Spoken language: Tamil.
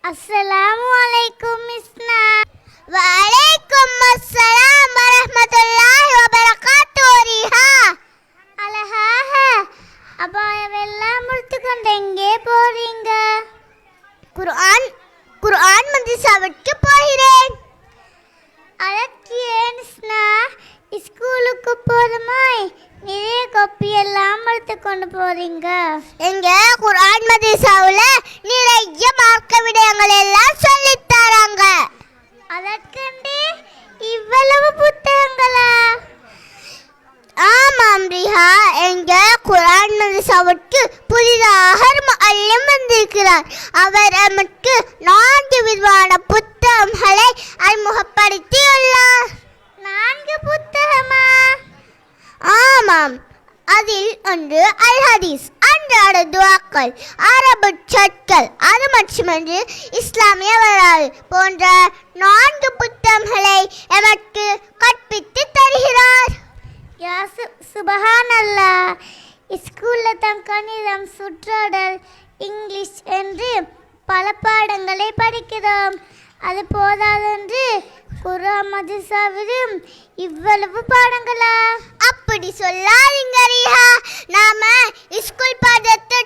Assalamualaikum Misna. Waalaikumsalam warahmatullahi wabarakatuh Riha. அழகாக அபாயவெல்லாம் முடித்துக்கொண்டு எங்கே போறீங்க? குர்ஆன் மதரசாவுக்கு போகிறேன். அதற்கு ஏன் ஸ்னா ஸ்கூலுக்கு போதுமாய் நிறைய காப்பி எல்லாம் எடுத்துக்கொண்டு போறீங்க? எங்க குர்ஆன் மதரசாவுல நிறைய மார்க்க விடயங்கள் எல்லாம் சொல்லித் தராங்க. அதற்கண்டு இவ்வளவு புத்தகங்களா? ஆமாம் ரிஹா, எங்க குர்ஆன் மதரசாவுக்கு புதிதாக முஅல்லிம் வந்திருக்கிறார். அவர் நமக்கு 4 விதமான புத்தகங்களை அறிமுகப்படுத்தியுள்ளார். 4 புத்தகமா? ஆமாம், அதில் ஒன்று அல் ஹதீஸ், அன்றாட துஆக்கள், அரபு சொற்கள், அது மட்டுமன்று இஸ்லாமிய வரலாறு போன்ற 4 புத்தகங்களை எமக்கு கற்பித்து தருகிறார். யா சுபஹானல்லாஹ். ஸ்கூலில் தான் கணிதம், சுற்றாடல், இங்கிலீஷ் என்று பல பாடங்களை படிக்கிறோம். அது போதாதென்று குர்ஆன் மதரசாவிலும் இவ்வளவு பாடங்களா? அப்படி சொல்லாதீங்க ரிஹா, நாம ஸ்கூல் பாடத்தை